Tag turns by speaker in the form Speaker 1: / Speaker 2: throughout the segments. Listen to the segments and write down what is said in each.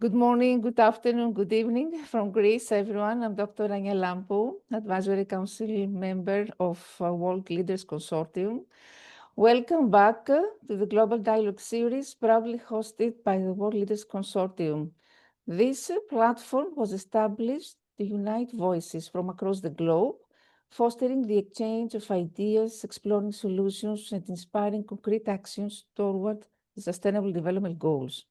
Speaker 1: Good morning, good afternoon, good evening from Greece, everyone. I'm Dr. Rania Lampou, Advisory Council member of World Leaders Consortium. Welcome back to the Global Dialogue Series, proudly hosted by the World Leaders Consortium. This platform was established to unite voices from across the globe, fostering the exchange of ideas, exploring solutions, and inspiring concrete actions toward the Sustainable Development Goals.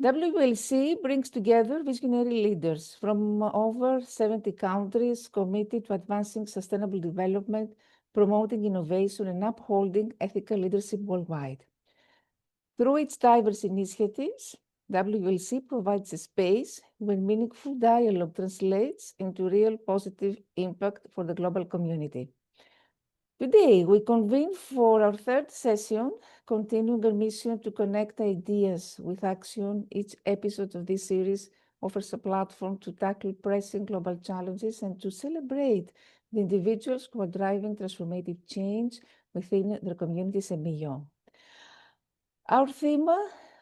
Speaker 1: WLC brings together visionary leaders from over 70 countries committed to advancing sustainable development, promoting innovation, and upholding ethical leadership worldwide. Through its diverse initiatives, WLC provides a space where meaningful dialogue translates into real positive impact for the global community. Today, we convene for our third session, continuing our mission to connect ideas with action. Each episode of this series offers a platform to tackle pressing global challenges and to celebrate the individuals who are driving transformative change within their communities and beyond. Our theme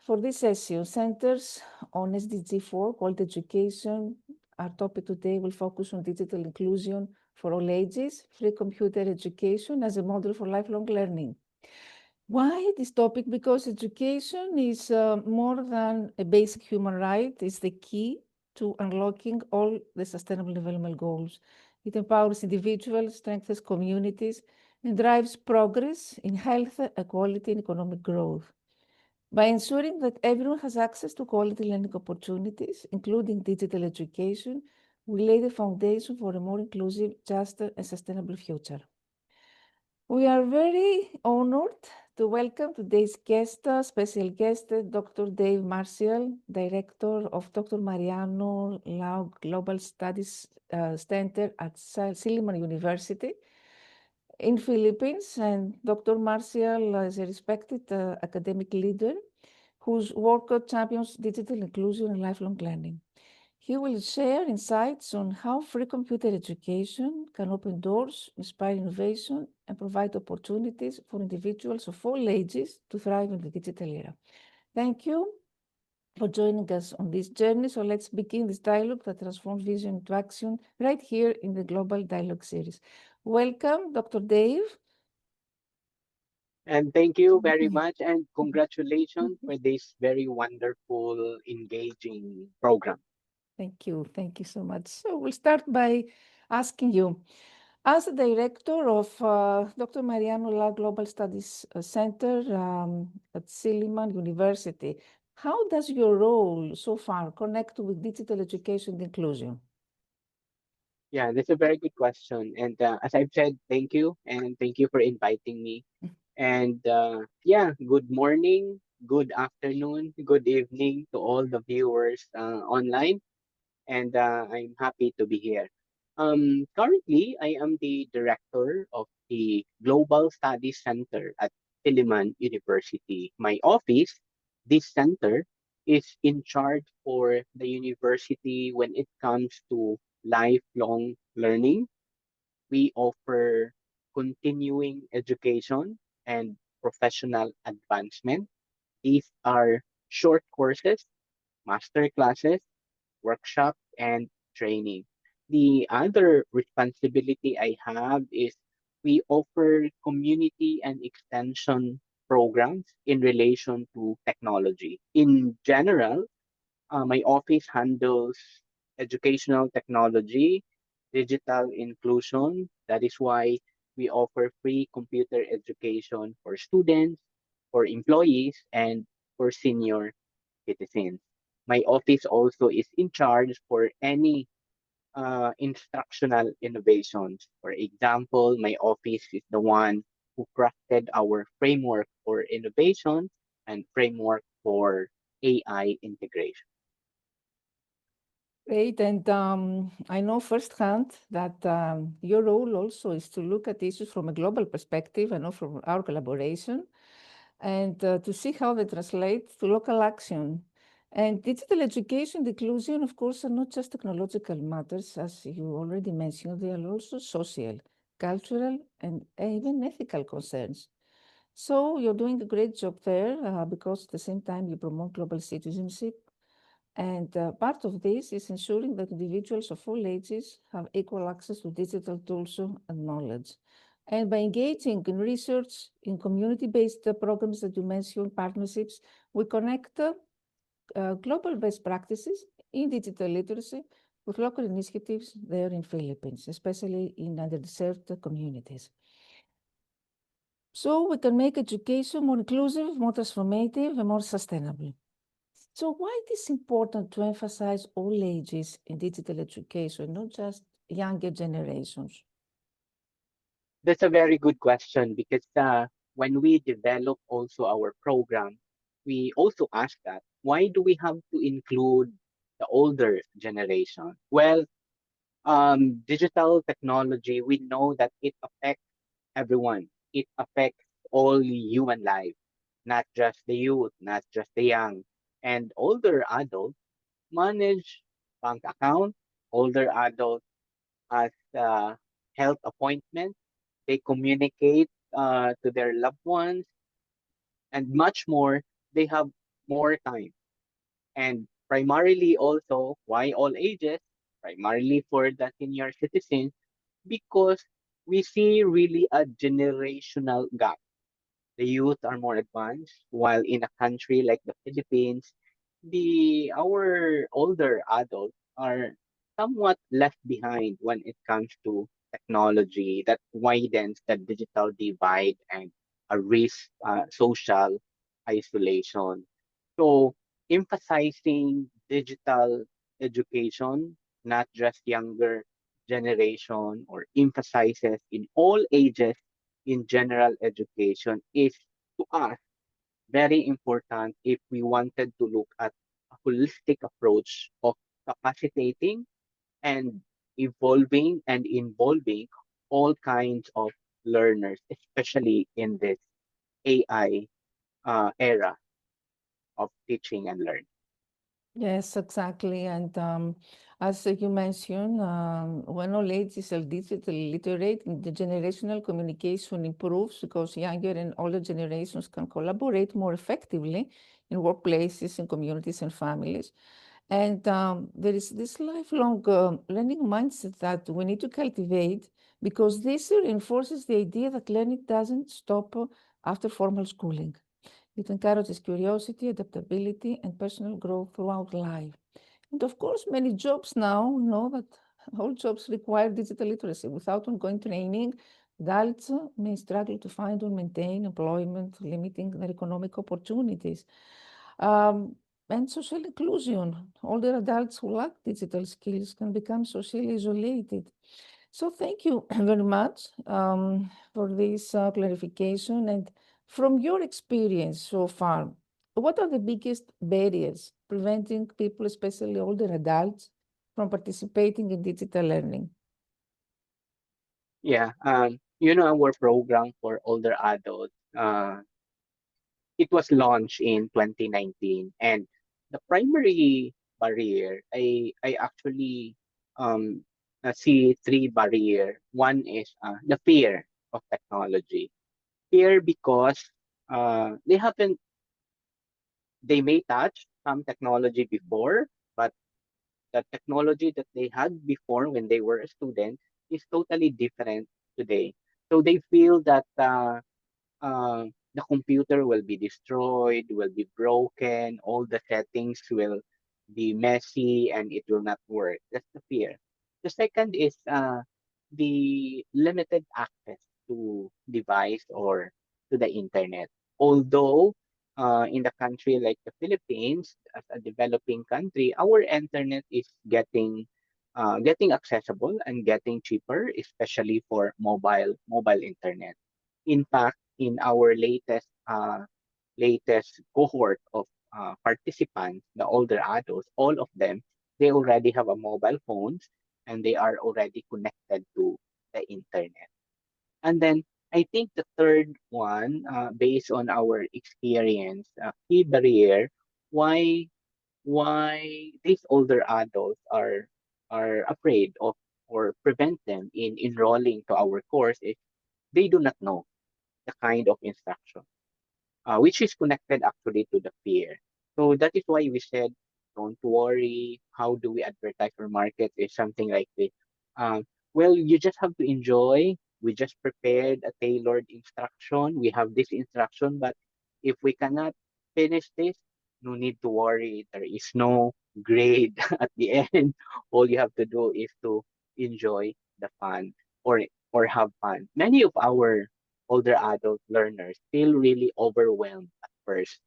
Speaker 1: for this session centers on SDG 4, quality education. Our topic today will focus on digital inclusion for all ages, free computer education as a model for lifelong learning. Why this topic? Because education is more than a basic human right. It's the key to unlocking all the Sustainable Development Goals. It empowers individuals, strengthens communities, and drives progress in health, equality, and economic growth. By ensuring that everyone has access to quality learning opportunities, including digital education, we lay the foundation for a more inclusive, just, and sustainable future. We are very honored to welcome today's guest, special guest, Dr. Dave Marcial, Director of Dr. Mariano Global Studies Center at Silliman University in Philippines, and Dr. Marcial is a respected academic leader whose work champions digital inclusion and lifelong learning. He will share insights on how free computer education can open doors, inspire innovation, and provide opportunities for individuals of all ages to thrive in the digital era. Thank you for joining us on this journey. So let's begin this dialogue that transforms vision into action right here in the Global Dialogue Series. Welcome, Dr. Dave.
Speaker 2: And thank you very much, and congratulations for this very wonderful, engaging program.
Speaker 1: Thank you. Thank you so much. So we'll start by asking you, as the director of Dr. Mariano Global Studies Center at Silliman University, how does your role so far connect with digital education and inclusion?
Speaker 2: Yeah, that's a very good question. And as I've said, thank you, and thank you for inviting me. And yeah, good morning, good afternoon, good evening to all the viewers online. And I'm happy to be here. Currently, I am the director of the Global Studies Center at Silliman University. My office, this center, is in charge for the university when it comes to lifelong learning. We offer continuing education and professional advancement. These are short courses, master classes, workshop, and training. The other responsibility I have is we offer community and extension programs in relation to technology. In general, my office handles educational technology, digital inclusion. That is why we offer free computer education for students, for employees, and for senior citizens. My office also is in charge for any instructional innovations. For example, my office is the one who crafted our framework for innovation and framework for AI integration.
Speaker 1: Great. And I know firsthand that your role also is to look at issues from a global perspective, I know from our collaboration, and to see how they translate to local action. And digital education and inclusion, of course, are not just technological matters, as you already mentioned, they are also social, cultural, and even ethical concerns. So you're doing a great job there because at the same time you promote global citizenship And part of this is ensuring that individuals of all ages have equal access to digital tools and knowledge. And by engaging in research, in community-based programs that you mentioned, partnerships, we connect global best practices in digital literacy with local initiatives there in Philippines, especially in underserved communities. So we can make education more inclusive, more transformative, and more sustainable. So why it is important to emphasize all ages in digital education, not just younger generations?
Speaker 2: That's a very good question because when we develop also our program, we also ask that why do we have to include the older generation? Well, digital technology, we know that it affects everyone. It affects all human life, not just the youth, not just the young. And older adults manage bank account. Older adults has health appointments. They communicate to their loved ones and much more. They have more time. And primarily also, why all ages? Primarily for the senior citizens, because we see really a generational gap. The youth are more advanced, while in a country like the Philippines, the our older adults are somewhat left behind when it comes to technology that widens the digital divide and a risk social isolation. So emphasizing digital education, not just younger generation, or emphasizes in all ages in general education is to us very important if we wanted to look at a holistic approach of capacitating and evolving and involving all kinds of learners, especially in this AI era of teaching and learning.
Speaker 1: Yes, exactly. And as you mentioned, when all ages are digitally literate, the generational communication improves because younger and older generations can collaborate more effectively in workplaces, in communities, and families. And there is this lifelong learning mindset that we need to cultivate because this reinforces the idea that learning doesn't stop after formal schooling. It encourages curiosity, adaptability, and personal growth throughout life. And of course, many jobs now know that all jobs require digital literacy. Without ongoing training, adults may struggle to find or maintain employment, limiting their economic opportunities. Um, and social inclusion. Older adults who lack digital skills can become socially isolated. So thank you very much for this clarification. And from your experience so far, what are the biggest barriers preventing people, especially older adults, from participating in digital learning?
Speaker 2: Yeah, our program for older adults, it was launched in 2019, and the primary barrier, I actually um, see three barrier. One is the fear of technology. Fear because they may touch some technology before, but the technology that they had before when they were a student is totally different today. So they feel that the computer will be destroyed, will be broken, all the settings will be messy and it will not work. That's the fear. The second is the limited access to device or to the internet. Although in the country like the Philippines, as a developing country, our internet is getting accessible and getting cheaper, especially for mobile internet. In fact, in our latest cohort of participants, the older adults, all of them, they already have a mobile phones and they are already connected to the internet. And then I think the third one, based on our experience, key barrier, why why these older adults are afraid of or prevent them in enrolling to our course is they do not know the kind of instruction, which is connected actually to the fear. So that is why we said don't worry, how do we advertise or market is something like this. Um, well, you just have to enjoy. We just prepared a tailored instruction. We have this instruction, but if we cannot finish this, no need to worry. There is no grade at the end. All you have to do is to enjoy the fun or have fun. Many of our older adult learners feel really overwhelmed at first.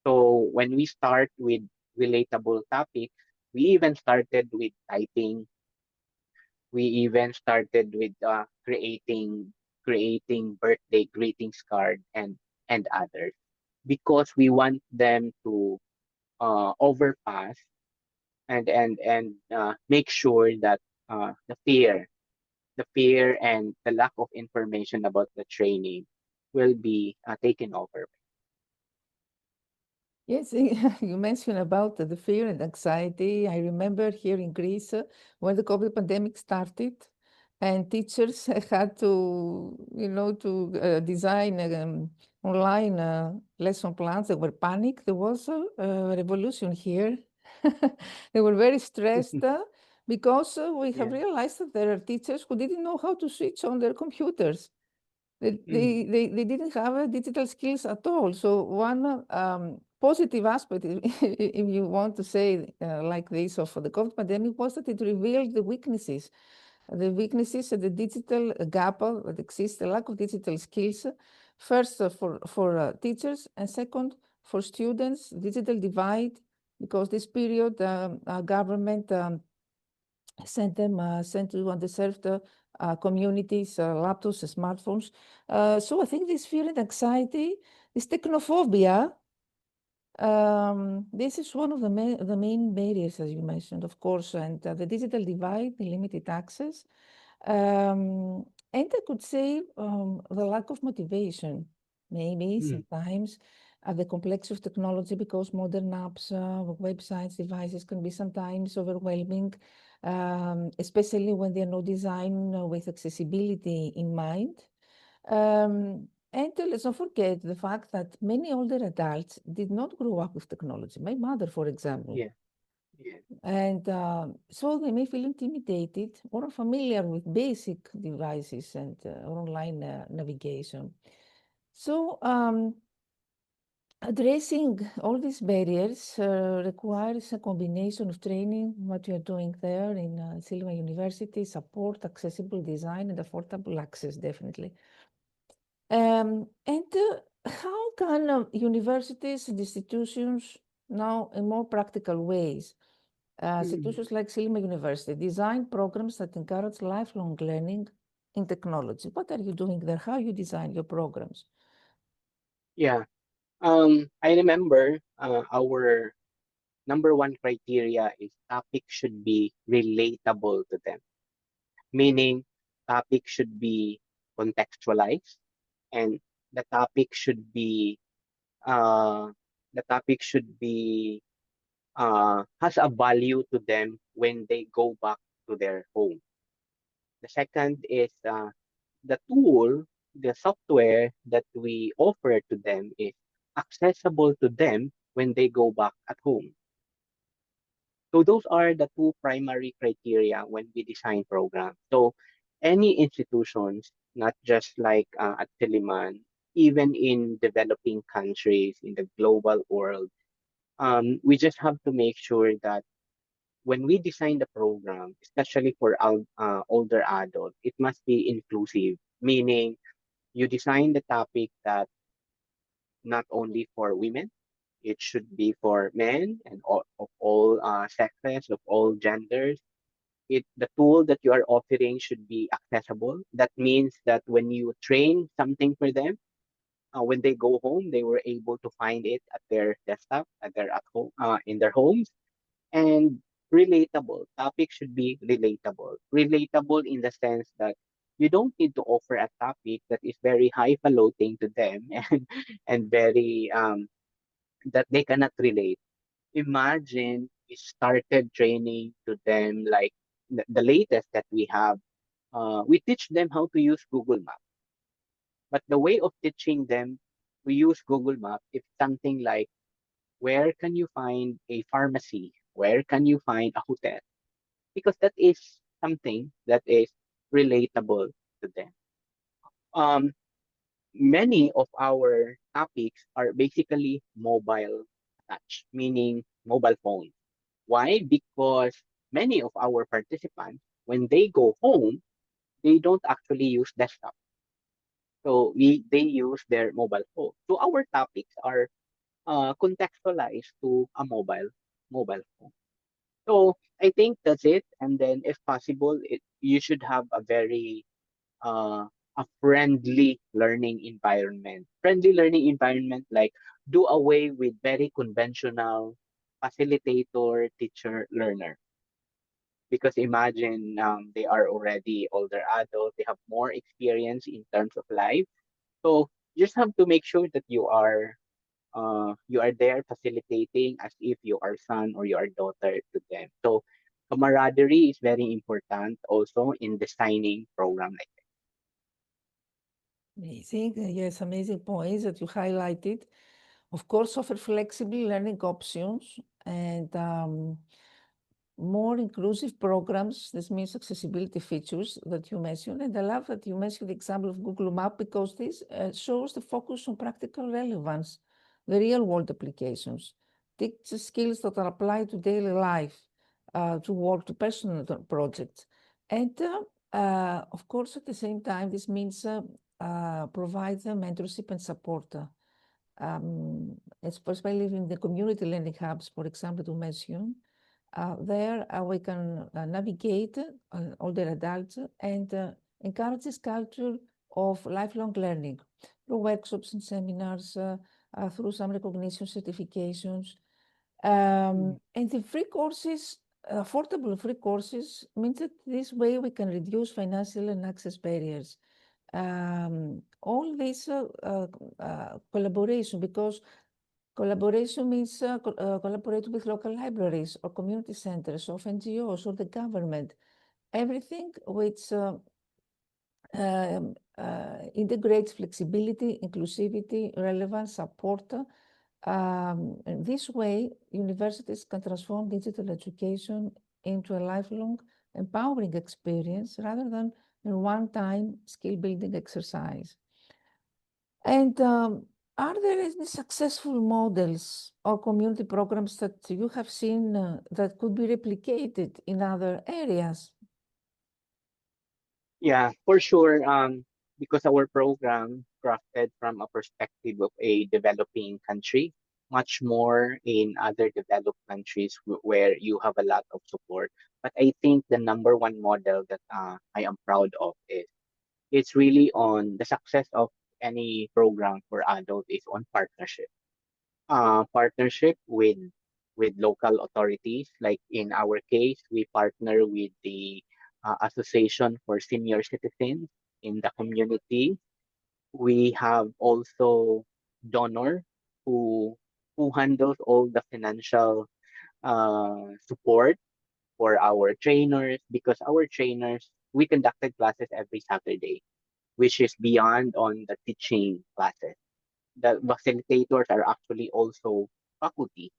Speaker 2: So when we start with relatable topics, we even started with typing. We even started with creating birthday greetings card and others because we want them to overpass and make sure that the fear and the lack of information about the training will be taken over.
Speaker 1: Yes, you mentioned about the fear and anxiety. I remember here in Greece when the COVID pandemic started, and teachers had to, design online lesson plans. They were panicked. There was a revolution here. They were very stressed because we have
Speaker 2: Yeah.
Speaker 1: realized that there are teachers who didn't know how to switch on their computers.
Speaker 2: Mm,
Speaker 1: They didn't have digital skills at all. So one positive aspect, if you want to say like this, of the COVID pandemic was that it revealed the weaknesses and the digital gap that exists, the lack of digital skills, first for teachers, and second for students, digital divide, because this period our government sent to underserved communities laptops, smartphones. So I think this fear and anxiety, this technophobia, this is one of the main barriers, as you mentioned, of course, and the digital divide, the limited access, and I could say the lack of motivation, maybe
Speaker 2: mm,
Speaker 1: sometimes the complexity of technology, because modern apps, websites, devices can be sometimes overwhelming, especially when they're not designed with accessibility in mind. And let's not forget the fact that many older adults did not grow up with technology. My mother, for example.
Speaker 2: yeah. Yeah.
Speaker 1: And so they may feel intimidated or unfamiliar with basic devices and online navigation. So addressing all these barriers requires a combination of training, what you are doing there in Silliman University, support, accessible design, and affordable access, definitely. And how can universities and institutions now, in more practical ways,
Speaker 2: Mm,
Speaker 1: institutions like Silliman University design programs that encourage lifelong learning in technology? What are you doing there? How you design your programs?
Speaker 2: yeah. I remember our number one criteria is topic should be relatable to them, meaning topic should be contextualized and the topic should be uh, the topic should be has a value to them when they go back to their home. The second is the tool, the software that we offer to them is accessible to them when they go back at home. So those are the two primary criteria when we design programs. So any institutions, not just like at Silliman, even in developing countries in the global world, we just have to make sure that when we design the program, especially for older adults, it must be inclusive, meaning you design the topic that not only for women, it should be for men and of all sexes, of all genders. The tool that you are offering should be accessible. That means that when you train something for them, when they go home, they were able to find it at their desktop, at home, in their homes, and relatable. Topic should be relatable. Relatable in the sense that you don't need to offer a topic that is very highfalutin to them and very that they cannot relate. Imagine we started training to them like the latest that we have. We teach them how to use Google Maps, but the way of teaching them to use Google Maps is something like where can you find a pharmacy? Where can you find a hotel? Because that is something that is relatable to them. Um, Many of our topics are basically mobile touch, meaning mobile phone. Why? Because many of our participants, when they go home, they don't actually use desktop. So they use their mobile phone. So our topics are contextualized to a mobile phone. So I think that's it. And then if possible, you should have a very a friendly learning environment. Friendly learning environment like do away with very conventional facilitator, teacher, learner. Because imagine they are already older adults, they have more experience in terms of life. So you just have to make sure that you are there facilitating as if you are son or you are daughter to them. So camaraderie is very important also in designing program like
Speaker 1: Amazing. Yes, amazing points that you highlighted. Of course, offer flexible learning options and more inclusive programs. This means accessibility features that you mentioned. And I love that you mentioned the example of Google Map because this shows the focus on practical relevance, the real world applications, teach skills that are applied to daily life, to work, to personal projects. And of course, at the same time, this means provide mentorship and support. Especially in the community learning hubs, for example, to mention, there we can navigate older adults and encourage this culture of lifelong learning through workshops and seminars, through some recognition certifications.
Speaker 2: that.
Speaker 1: And the free courses, affordable free courses, means that this way we can reduce financial and access barriers. All this collaboration, because collaboration means collaborate with local libraries or community centers of NGOs or the government. Everything which integrates flexibility, inclusivity, relevance, support. In this way, universities can transform digital education into a lifelong, empowering experience rather than a one-time skill-building exercise. And are there any successful models or community programs that you have seen that could be replicated in other areas?
Speaker 2: Yeah, for sure. Because our program crafted from a perspective of a developing country, much more in other developed countries where you have a lot of support. But I think the number one model that I am proud of is it's really on the success of any program for adult is on partnership. Partnership with local authorities. Like in our case, we partner with the Association for Senior Citizens in the community. We have also donor who handles all the financial support for our trainers because our trainers we conducted classes every Saturday, which is beyond on the teaching classes. The facilitators are actually also faculty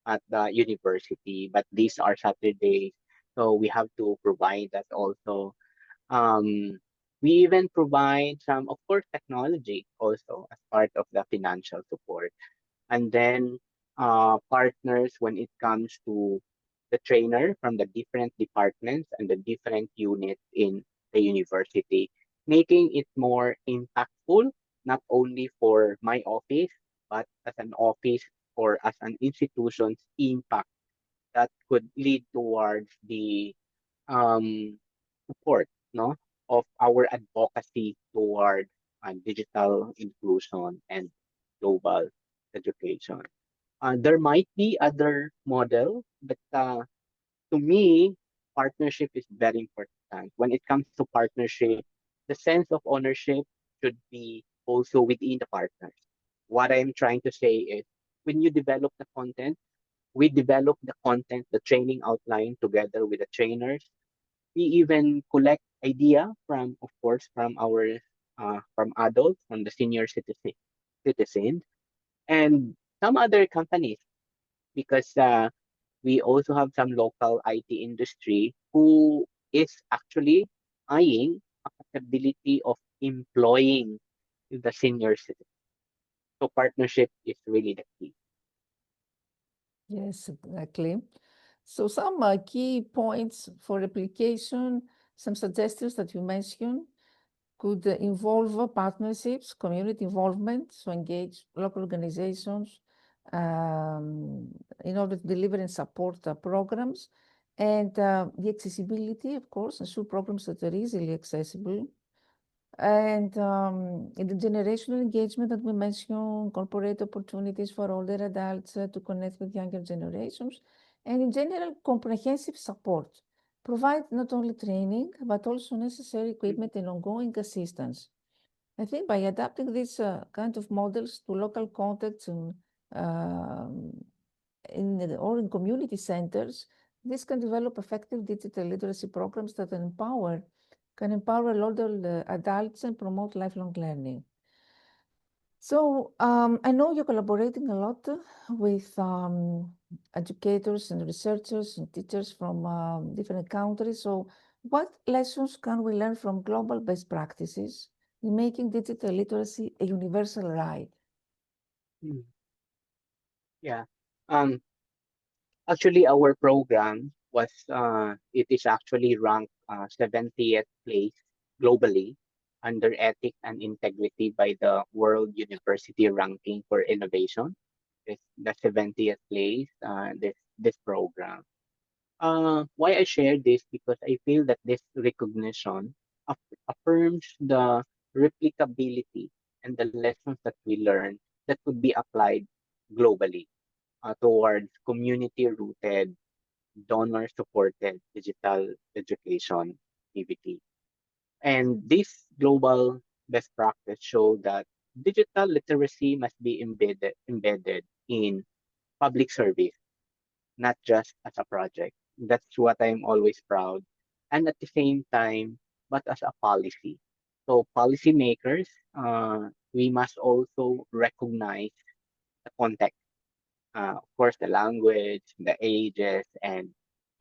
Speaker 2: at the university, but these are Saturdays, so we have to provide that also. Um, we even provide some, of course, technology also as part of the financial support. And then partners when it comes to the trainer from the different departments and the different units in the university, making it more impactful, not only for my office, but as an office or as an institution's impact that could lead towards the um, support no, of our advocacy toward digital inclusion and global education. There might be other model, but to me, partnership is very important. When it comes to partnership, the sense of ownership should be also within the partners. What I'm trying to say is when you develop the content, we develop the content, the training outline together with the trainers. We even collect idea from, of course, from our from adults, from the senior citizens, and some other companies because we also have some local IT industry who is actually eyeing a possibility of employing the senior citizen. So partnership is really the key.
Speaker 1: Yes, exactly. So some key points for application, some suggestions that you mentioned could involve partnerships, community involvement, so engage local organizations in order to deliver and support the programs, and the accessibility, of course, ensure programs that are easily accessible, and in the generational engagement that we mentioned, incorporate opportunities for older adults to connect with younger generations, and in general, comprehensive support. Provide not only training, but also necessary equipment and ongoing assistance. I think by adapting these kind of models to local contexts and um, or in community centers, this can develop effective digital literacy programs that can empower older adults and promote lifelong learning. So I know you're collaborating a lot with educators and researchers and teachers from different countries. So what lessons can we learn from global best practices in making digital literacy a universal right?
Speaker 2: Mm. Yeah. Um, Actually, our program it is actually ranked 70th place globally under ethics and integrity by the World University Ranking for Innovation. It's the 70th place, this program. Why I share this because I feel that this recognition affirms the replicability and the lessons that we learn that could be applied globally towards community-rooted, donor-supported digital education activity. And this global best practice show that digital literacy must be embedded in public service, not just as a project. That's what I'm always proud. And at the same time, but as a policy. So policymakers, we must also recognize the context, of course, the language, the ages, and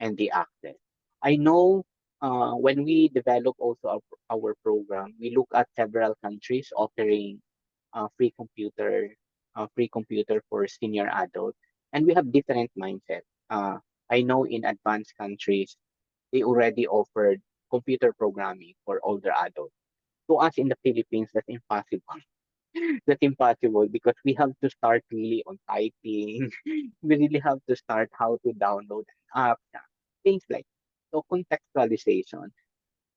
Speaker 2: the access. I know when we develop also our program, we look at several countries offering free computer for senior adults, and we have different mindset. I know in advanced countries they already offered computer programming for older adults. To us in the Philippines, that's impossible. That's impossible because we have to start really on typing. We really have to start how to download an app, things like so contextualization.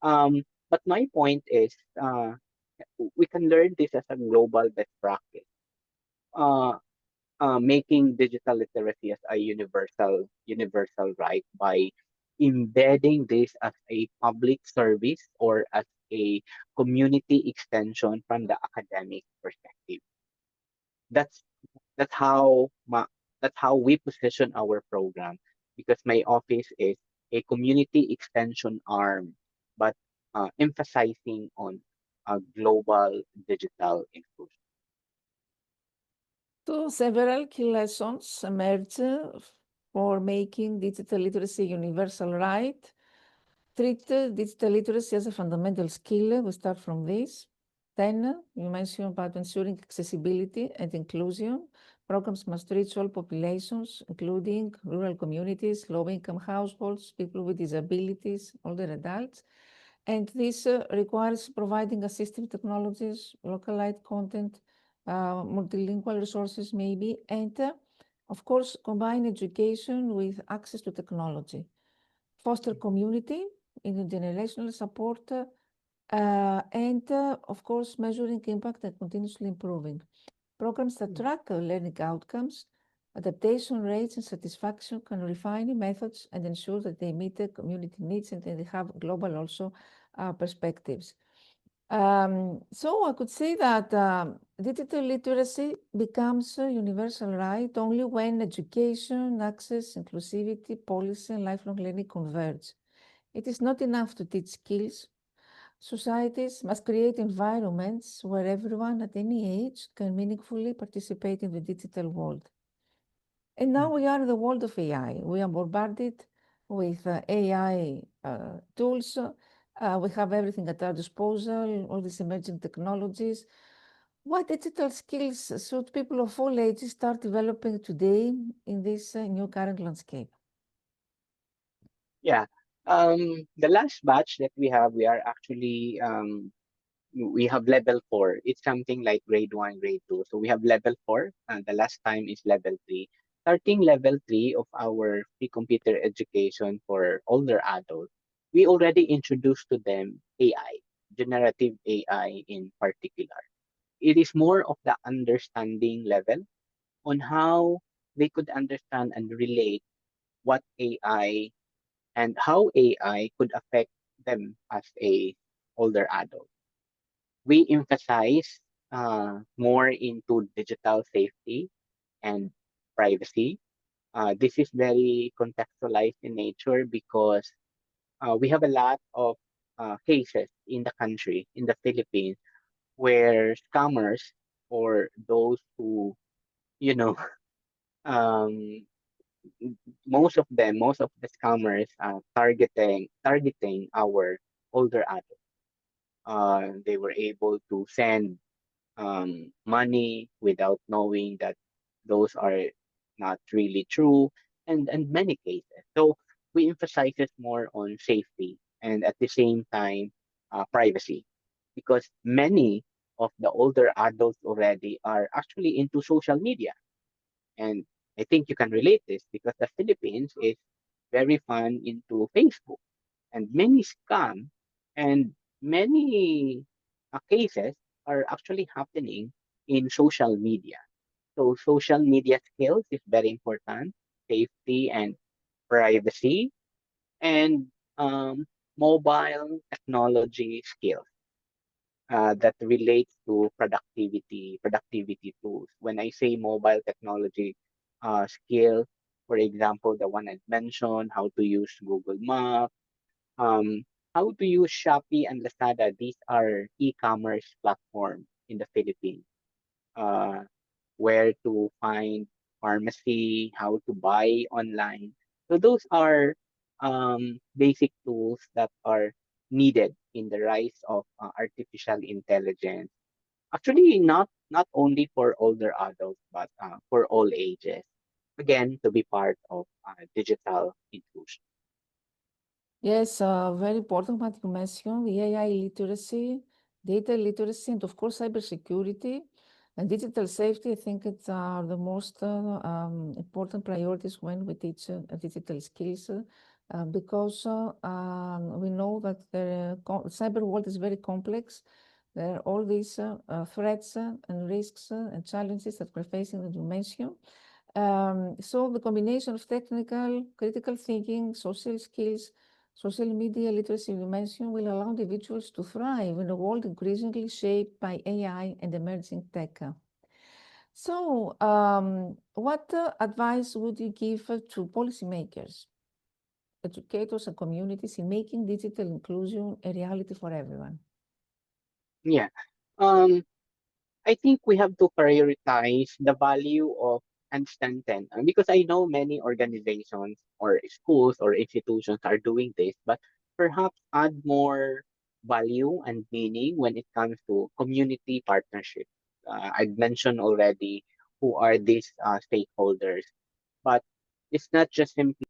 Speaker 2: But my point is, we can learn this as a global best practice. Uh, Making digital literacy as a universal right by embedding this as a public service or as a community extension from the academic perspective. That's that's how that's how we position our program because my office is a community extension arm, but emphasizing on global digital inclusion.
Speaker 1: So several key lessons emerge for making digital literacy a universal right. Treat digital literacy as a fundamental skill. We start from this. Then you mentioned about ensuring accessibility and inclusion. Programs must reach all populations, including rural communities, low-income households, people with disabilities, older adults. And this requires providing assistive technologies, localized content, multilingual resources maybe, and of course, combine education with access to technology. Foster community, intergenerational support, and of course, measuring impact and continuously improving. Programs that track learning outcomes, adaptation rates, and satisfaction can refine methods and ensure that they meet the community needs and they have global also perspectives. So I could say that digital literacy becomes a universal right only when education, access, inclusivity, policy, and lifelong learning converge. It is not enough to teach skills. Societies must create environments where everyone at any age can meaningfully participate in the digital world. And now we are in the world of AI. We are bombarded with AI tools. We have everything at our disposal, all these emerging technologies. What digital skills should people of all ages start developing today in this new current landscape?
Speaker 2: Yeah. The last batch that we are actually we have level 4. It's something like grade 1, grade 2. So we have level 4, and the last time is level 3. Starting level 3 of our free computer education for older adults, we already introduced to them AI, generative AI in particular. It is more of the understanding level on how they could understand and relate what AI and how AI could affect them as a older adult. We emphasize more into digital safety and privacy. This is very contextualized in nature because we have a lot of cases in the country, in the Philippines, where scammers or those who, you know, um, most of the scammers targeting our older adults. They were able to send money without knowing that those are not really true, and many cases. So we emphasize it more on safety and at the same time privacy, because many of the older adults already are actually into social media. And I think you can relate this because the Philippines is very fun into Facebook, and many scam and many cases are actually happening in social media. So social media skills is very important, safety and privacy, and mobile technology skills that relates to productivity tools. When I say mobile technology skill, for example, the one I mentioned, how to use Google Maps, um, how to use Shopee and Lazada. These are e-commerce platforms in the Philippines. Uh, where to find pharmacy, how to buy online. So those are basic tools that are needed in the rise of artificial intelligence. Actually, not only for older adults, but for all ages. Again, to be part of digital inclusion.
Speaker 1: Yes, very important what you mentioned, the AI literacy, data literacy, and of course, cybersecurity and digital safety. I think it's the most important priorities when we teach digital skills because we know that the cyber world is very complex. There are all these threats and risks and challenges that we're facing that you mentioned. So the combination of technical, critical thinking, social skills, social media literacy you mentioned will allow individuals to thrive in a world increasingly shaped by AI and emerging tech. So, what advice would you give to policymakers, educators, and communities in making digital inclusion a reality for everyone?
Speaker 2: Yeah. Um, I think we have to prioritize the value of and strengthen because I know many organizations or schools or institutions are doing this, but perhaps add more value and meaning when it comes to community partnership. I've mentioned already who are these stakeholders, but it's not just simply